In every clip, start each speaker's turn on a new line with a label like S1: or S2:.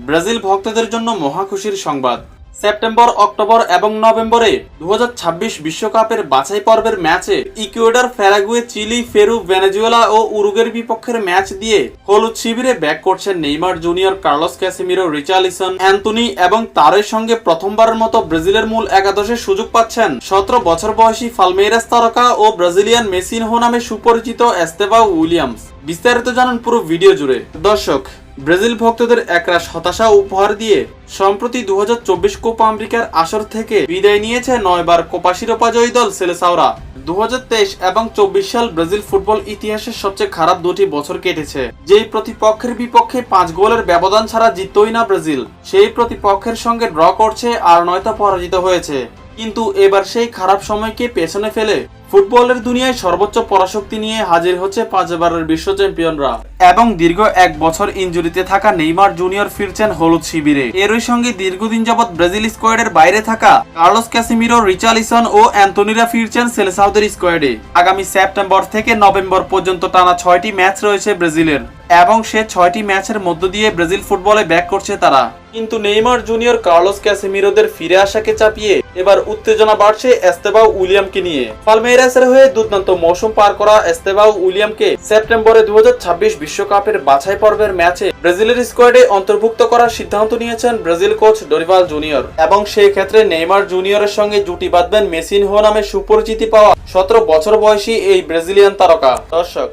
S1: Brazil ভক্তদের জন্য মহা খুশির সংবাদ। সেপ্টেম্বর, অক্টোবর এবং নভেম্বরে 2026 বিশ্বকাপের বাছাই পর্বের ম্যাচে Ecuador, Paraguay, Chile, Peru, Venezuela ও উরুগুয়ের বিপক্ষের ম্যাচ দিয়ে হলুদ শিবিরে ব্যাক করছেন Neymar junior, Carlos Casemiro, Richarlison, Antony এবং তারই সঙ্গে প্রথমবারের মতো ব্রাজিলের মূল একাদশে সুযোগ পাচ্ছেন 17 বছর বয়সী পালমেইরাস তারকা ও ব্রাজিলিয়ান মেসিনহো নামে সুপরিচিত এস্তেভাও উইলিয়ামস। বিস্তারিত জানুন পুরো ভিডিও জুড়ে। দর্শক, ব্রাজিল ভক্তদের একরাশ হতাশা উপহার দিয়ে সম্প্রতি 2024 কোপা আমেরিকার আসর থেকে বিদায় নিয়েছে 9 বার কোপা শিরোপা জয়ী দল সেলেসাওরা। 2023 এবং 24 সাল ব্রাজিল ফুটবল ইতিহাসের সবচেয়ে খারাপ দুটি বছর কেটেছে। যেই প্রতিপক্ষের বিপক্ষে 5 গোলের ব্যবধান ছাড়া জিততই না ব্রাজিল, সেই প্রতিপক্ষের সঙ্গে ড্র করছে আর নয়তো পরাজিত হয়েছে। কিন্তু এবার সেই খারাপ সময়কে পেছনে ফেলে ফুটবলের দুনিয়ায় সর্বোচ্চ পরাশক্তি নিয়ে হাজির হচ্ছে 5 বারের বিশ্ব চ্যাম্পিয়নরা। এবং দীর্ঘ 1 বছর ইনজুরিতে থাকা নেইমার জুনিয়র ফিরছেন হলুদ শিবিরে। এরই সঙ্গে দীর্ঘদিন যাবৎ ব্রাজিল স্কোয়াডের বাইরে থাকা কার্লোস ক্যাসেমিরো, রিচার্লিসন ও অ্যান্টনিরা ফিরছেন সেলেসাওদের স্কোয়াডে। আগামী সেপ্টেম্বর থেকে নভেম্বর পর্যন্ত টানা 6টি ম্যাচ রয়েছে ব্রাজিলের, এবং সে 6টি ম্যাচের মধ্য দিয়ে ব্রাজিল ফুটবলে ব্যাক করছে তারা। কিন্তু নেইমার জুনিয়র, কার্লোস ক্যাসেমিরোদের ফিরে আসাকে চাপিয়ে এবার উত্তেজনা বাড়ছে এস্তেভাও উইলিয়ামকে নিয়ে। পালমেইরাসের হয়ে দুর্দান্ত মৌসুম পার করা এস্তেভাও উইলিয়ামকে সেপ্টেম্বরে 2026 বিশ্বকাপের বাছাই পর্বের ম্যাচে ব্রাজিলের স্কোয়াডে অন্তর্ভুক্ত করার সিদ্ধান্ত নিয়েছেন ব্রাজিল কোচ ডরিভাল জুনিয়র। এবং সেই ক্ষেত্রে নেইমার জুনিয়রের সঙ্গে জুটি বাঁধবেন মেসিনহো নামে সুপরিচিতি পাওয়া 17 বছর বয়সী এই ব্রাজিলিয়ান তারকা। দর্শক,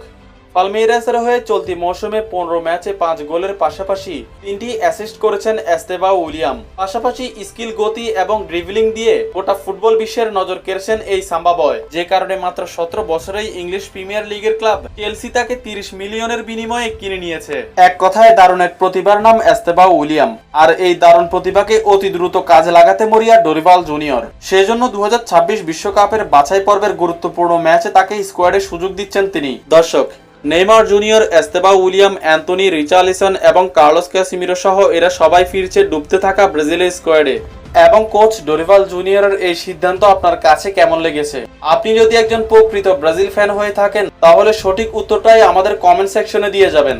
S1: পালমেইরাসের হয়ে চলতি মৌসুমে 15 ম্যাচে 5 গোলের পাশাপাশি 3টি অ্যাসিস্ট করেছেন এস্তেভাও উইলিয়াম। পাশাপাশি স্কিল, গতি এবং ড্রিবলিং দিয়ে গোটা ফুটবল বিশ্বের নজর কেড়েছেন এই সাম্বা বয়, যে কারণে মাত্র 17 বছরেই ইংলিশ প্রিমিয়ার লিগের ক্লাব চেলসি তাকে 30 মিলিয়নের বিনিময়ে কিনে নিয়েছে। এক কথায় দারুণ এক প্রতিভার নাম এস্তেভাও উইলিয়াম। আর এই দারুণ প্রতিভাকে অতি দ্রুত কাজে লাগাতে মরিয়া ডরিভাল জুনিয়র। সেজন্য 2026 বিশ্বকাপের বাছাই পর্বের গুরুত্বপূর্ণ ম্যাচে তাকে স্কোয়াডে সুযোগ দিচ্ছেন তিনি। দর্শক, Neymar Junior, Estevao William, Antony, Richarlison এবং কার্লোস ক্যাসেমিরো সহ এরা সবাই ফিরছে ডুবতে থাকা ব্রাজিলের স্কোয়াডে। এবং কোচ ডরিভাল জুনিয়রের এই সিদ্ধান্ত আপনার কাছে কেমন লেগেছে? আপনি যদি একজন প্রকৃত ব্রাজিল ফ্যান হয়ে থাকেন, তাহলে সঠিক উত্তরটাই আমাদের কমেন্ট সেকশনে দিয়ে যাবেন।